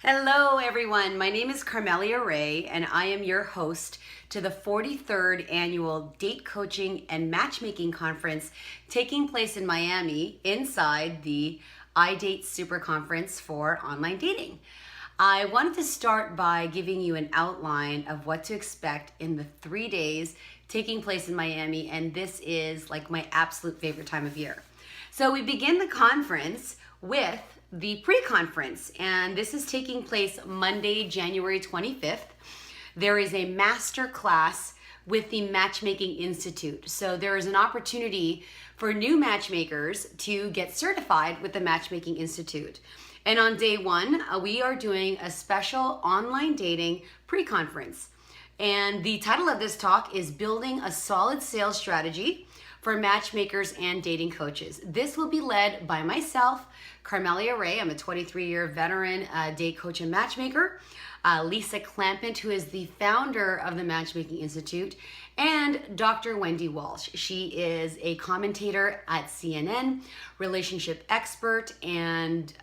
Hello everyone, my name is Carmelia Ray and I am your host to the 43rd annual Date Coaching and Matchmaking Conference taking place in Miami inside the iDate Super Conference for online dating. I wanted to start by giving you an outline of what to expect in the 3 days taking place in Miami, and this is like my absolute favorite time of year. So we begin the conference with the pre-conference, and this is taking place Monday, January 25th. There is a master class with the Matchmaking Institute. So there is an opportunity for new matchmakers to get certified with the Matchmaking Institute. And on day one, we are doing a special online dating pre-conference. And the title of this talk is Building a Solid Sales Strategy for Matchmakers and Dating Coaches. This will be led by myself, Carmelia Ray. I'm a 23-year veteran date coach and matchmaker. Lisa Clampett, who is the founder of the Matchmaking Institute, and Dr. Wendy Walsh. She is a commentator at CNN, relationship expert, and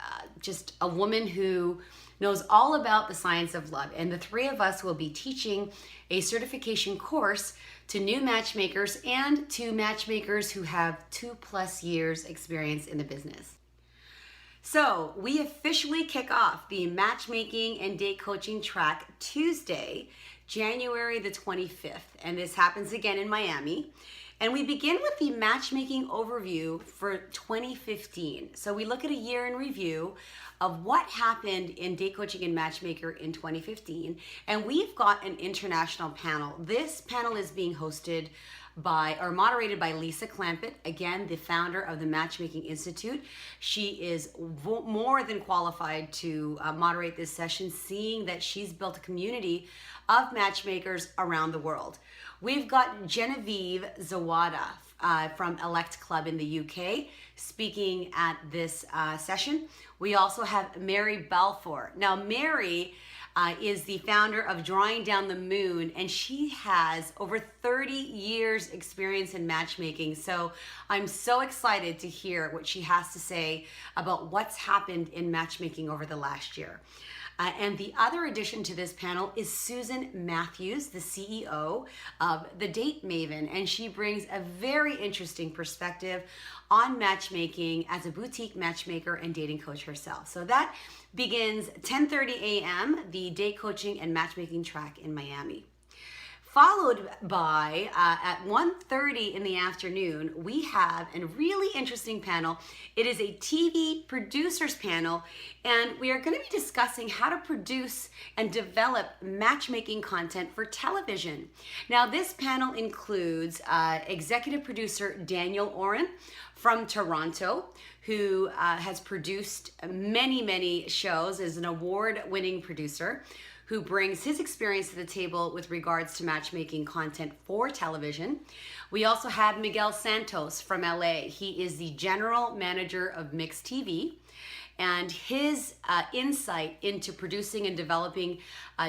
just a woman who knows all about the science of love. And the three of us will be teaching a certification course to new matchmakers and to matchmakers who have 2+ years experience in the business. So we officially kick off the Matchmaking and Date Coaching Track Tuesday, January the 25th. And this happens again in Miami. And we begin with the matchmaking overview for 2015. So we look at a year in review of what happened in date coaching and matchmaker in 2015. And we've got an international panel. This panel is being hosted by or moderated by Lisa Clampett, again, the founder of the Matchmaking Institute. She is more than qualified to moderate this session, seeing that she's built a community of matchmakers around the world. We've got Genevieve Zawada from Elect Club in the UK speaking at this session. We also have Mary Balfour. Now, Mary is the founder of Drawing Down the Moon, and she has over 30 years experience in matchmaking. So I'm so excited to hear what she has to say about what's happened in matchmaking over the last year. And the other addition to this panel is Susan Matthews, the CEO of The Date Maven, and she brings a very interesting perspective on matchmaking as a boutique matchmaker and dating coach herself. So that begins 10:30 a.m., the Date Coaching and Matchmaking Track in Miami. Followed by, at 1:30 in the afternoon, we have a really interesting panel. It is a TV producers panel, and we are going to be discussing how to produce and develop matchmaking content for television. Now, this panel includes executive producer Daniel Oren from Toronto, who has produced many shows, is an award-winning producer, who brings his experience to the table with regards to matchmaking content for television. We also have Miguel Santos from LA. He is the general manager of Mix TV, and his insight into producing and developing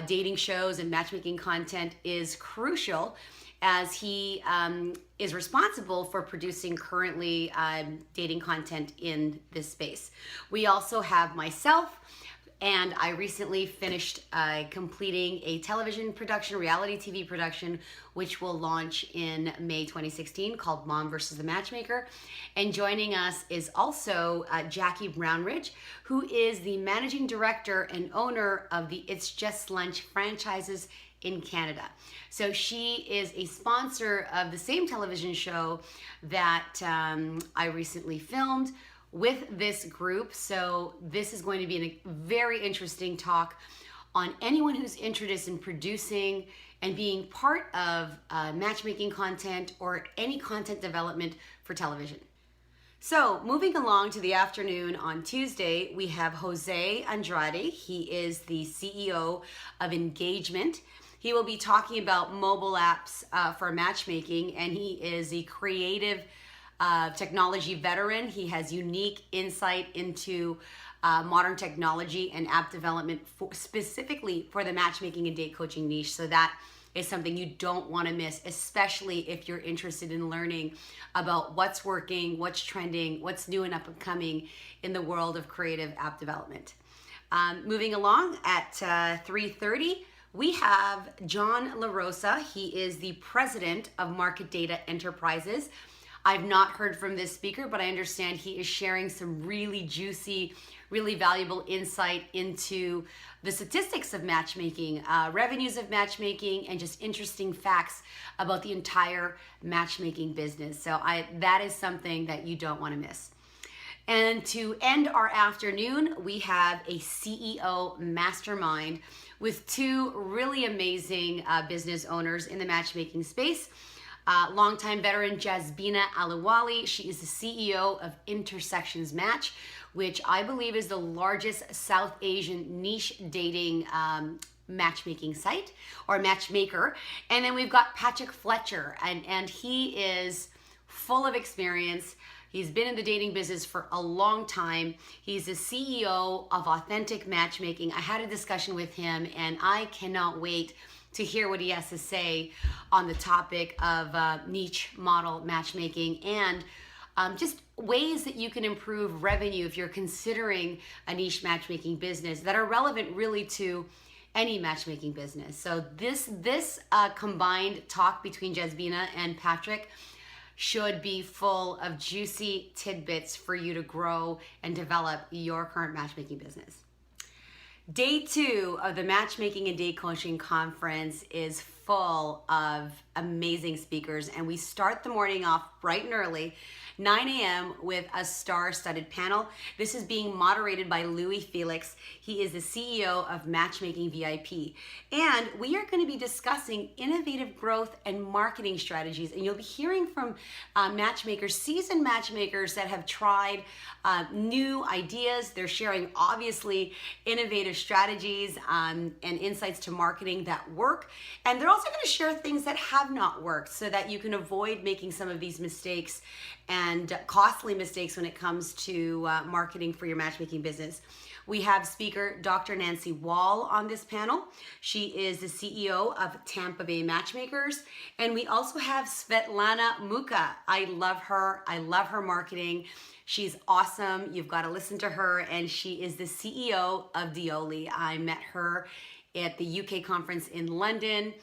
dating shows and matchmaking content is crucial, as he is responsible for producing currently dating content in this space. We also have myself, and I recently finished completing a television production, reality TV production, which will launch in May 2016, called Mom vs. the Matchmaker. And joining us is also Jackie Brownridge, who is the managing director and owner of the It's Just Lunch franchises in Canada. So she is a sponsor of the same television show that I recently filmed with this group. So this is going to be a very interesting talk on anyone who's interested in producing and being part of matchmaking content or any content development for television. So moving along to the afternoon on Tuesday, we have Jose Andrade. He is the CEO of Engagement. He will be talking about mobile apps for matchmaking, and he is a creative technology veteran. He has unique insight into modern technology and app development specifically for the matchmaking and date coaching niche. So that is something you don't want to miss, especially if you're interested in learning about what's working, what's trending, what's new and up and coming in the world of creative app development. Moving along at 3:30, we have John LaRosa. He is the president of Market Data Enterprises. I've not heard from this speaker, but I understand he is sharing some really juicy, really valuable insight into the statistics of matchmaking, revenues of matchmaking, and just interesting facts about the entire matchmaking business. So that is something that you don't want to miss. And to end our afternoon, we have a CEO mastermind with two really amazing business owners in the matchmaking space. Longtime veteran Jasbina Aliwali. She is the CEO of Intersections Match, which I believe is the largest South Asian niche dating matchmaking site or matchmaker. And then we've got Patrick Fletcher, and he is full of experience. He's been in the dating business for a long time. He's the CEO of Authentic Matchmaking. I had a discussion with him, and I cannot wait to hear what he has to say on the topic of niche model matchmaking and just ways that you can improve revenue if you're considering a niche matchmaking business that are relevant really to any matchmaking business. So this combined talk between Jasbina and Patrick should be full of juicy tidbits for you to grow and develop your current matchmaking business. Day 2 of the Matchmaking and Date Coaching Conference is full of amazing speakers, and we start the morning off bright and early, 9 a.m. with a star-studded panel. This is being moderated by Louis Felix. He is the CEO of Matchmaking VIP. And we are going to be discussing innovative growth and marketing strategies. And you'll be hearing from matchmakers, seasoned matchmakers that have tried new ideas. They're sharing, obviously, innovative strategies and insights to marketing that work. And they're also going to share things that have not worked so that you can avoid making some of these mistakes and costly mistakes when it comes to marketing for your matchmaking business. We have speaker Dr. Nancy Wall on this panel. She is the CEO of Tampa Bay Matchmakers. And we also have Svetlana Muka. I love her. I love her marketing. She's awesome. You've got to listen to her. And she is the CEO of Dioli. I met her at the UK conference in London.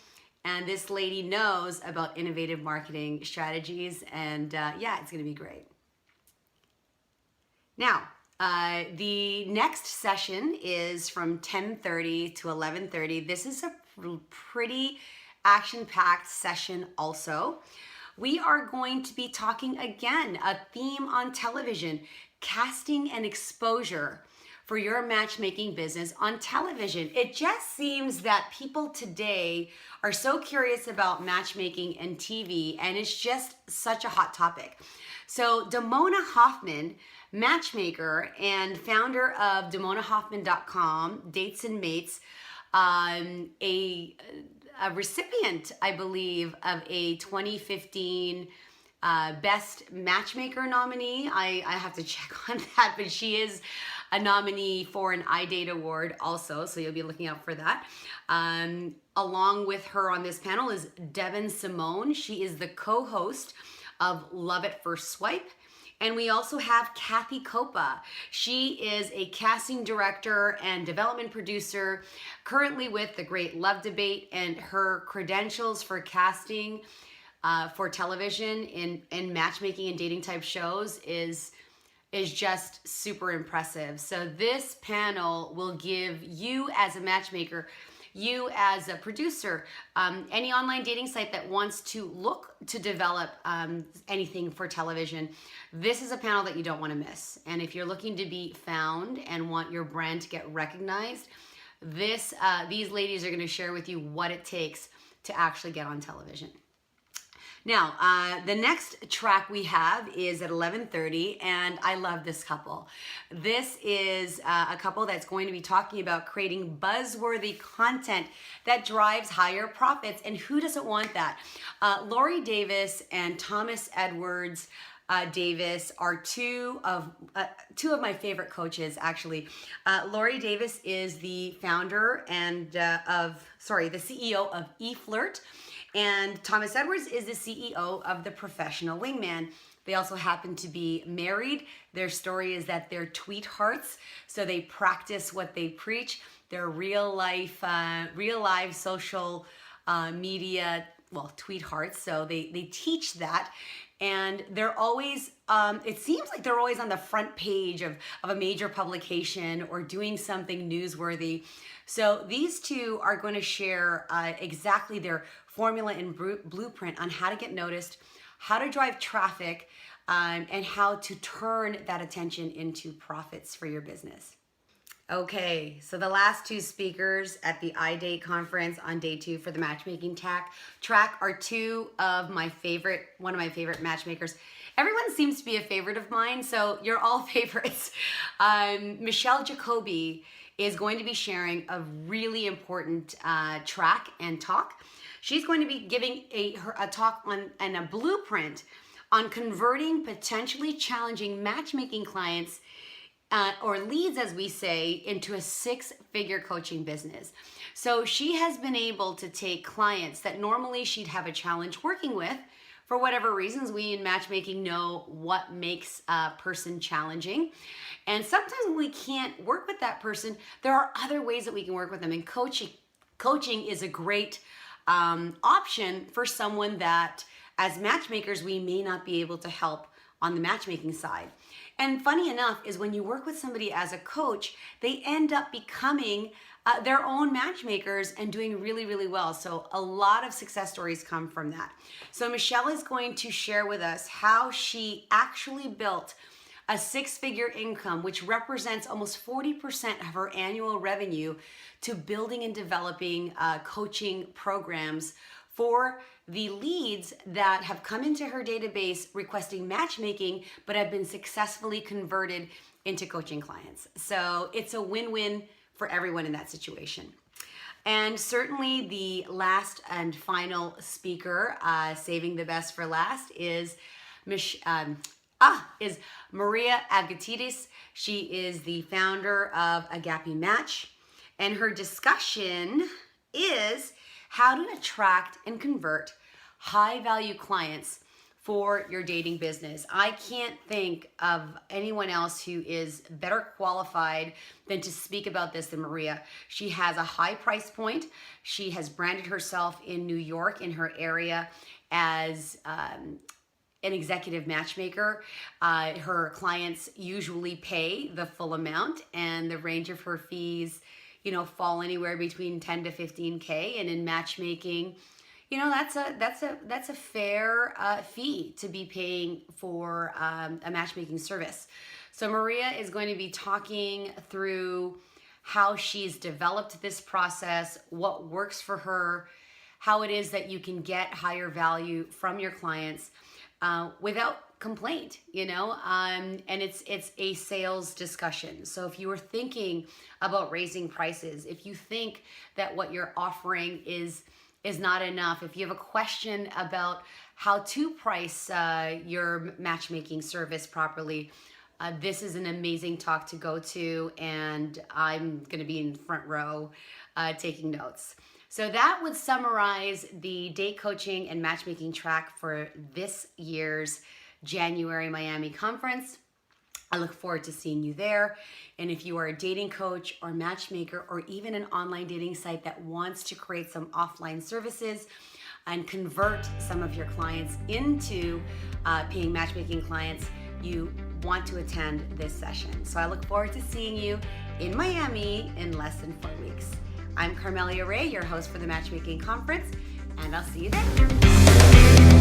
And this lady knows about innovative marketing strategies, and yeah, it's gonna be great. Now, the next session is from 10:30 to 11:30. This is a pretty action-packed session also. We are going to be talking again, a theme on television, casting and exposure for your matchmaking business on television. It just seems that people today are so curious about matchmaking and TV, and it's just such a hot topic. So Damona Hoffman, matchmaker and founder of DamonaHoffman.com, Dates and Mates, a recipient, I believe, of a 2015 Best Matchmaker nominee. I have to check on that, but she is a nominee for an iDate award also, so you'll be looking out for that. Along with her on this panel is Devin Simone. She is the co-host of Love at First Swipe. And we also have Kathy Copa. She is a casting director and development producer, currently with The Great Love Debate, and her credentials for casting for television in matchmaking and dating type shows is just super impressive. So this panel will give you as a matchmaker, you as a producer, any online dating site that wants to look to develop anything for television, this is a panel that you don't want to miss. And if you're looking to be found and want your brand to get recognized, these ladies are going to share with you what it takes to actually get on television. Now, the next track we have is at 11:30, and I love this couple. This is a couple that's going to be talking about creating buzzworthy content that drives higher profits, and who doesn't want that? Lori Davis and Thomas Edwards Davis are two of my favorite coaches, actually. Lori Davis is the founder and the CEO of eFlirt. And Thomas Edwards is the CEO of The Professional Wingman. They also happen to be married. Their story is that they're tweethearts, so they practice what they preach. They're real life social media, well, tweethearts, so they teach that. And they're always, it seems like they're always on the front page of a major publication or doing something newsworthy. So these two are going to share exactly their formula and blueprint on how to get noticed, how to drive traffic, and how to turn that attention into profits for your business. Okay, so the last two speakers at the iDate conference on day 2 for the Matchmaking Track are one of my favorite matchmakers. Everyone seems to be a favorite of mine, so you're all favorites. Michelle Jacoby is going to be sharing a really important track and talk. She's going to be giving a talk and a blueprint on converting potentially challenging matchmaking clients or leads, as we say, into a 6-figure coaching business. So she has been able to take clients that normally she'd have a challenge working with. For whatever reasons, we in matchmaking know what makes a person challenging. And sometimes when we can't work with that person, there are other ways that we can work with them. And coaching is a great option for someone that, as matchmakers, we may not be able to help on the matchmaking side. And funny enough is when you work with somebody as a coach, they end up becoming their own matchmakers and doing really, really well. So a lot of success stories come from that. So Michelle is going to share with us how she actually built a 6-figure income, which represents almost 40% of her annual revenue, to building and developing coaching programs for the leads that have come into her database requesting matchmaking, but have been successfully converted into coaching clients. So it's a win-win for everyone in that situation. And certainly the last and final speaker, saving the best for last, is Maria Avgatidis. She is the founder of Agape Match, and her discussion is how to attract and convert high-value clients for your dating business. I can't think of anyone else who is better qualified than to speak about this than Maria. She has a high price point. She has branded herself in New York, in her area, as an executive matchmaker. Her clients usually pay the full amount, and the range of her fees, fall anywhere between 10 to 15K. And in matchmaking, that's a fair fee to be paying for a matchmaking service. So Maria is going to be talking through how she's developed this process, what works for her, how it is that you can get higher value from your clients without complaint, and it's a sales discussion. So if you are thinking about raising prices, if you think that what you're offering is not enough, if you have a question about how to price your matchmaking service properly, this is an amazing talk to go to, and I'm going to be in the front row taking notes. So that would summarize the date coaching and matchmaking track for this year's January Miami conference. I look forward to seeing you there. And if you are a dating coach or matchmaker, or even an online dating site that wants to create some offline services and convert some of your clients into paying matchmaking clients, you want to attend this session. So I look forward to seeing you in Miami in less than 4 weeks. I'm Carmelia Ray, your host for the Matchmaking Conference, and I'll see you there.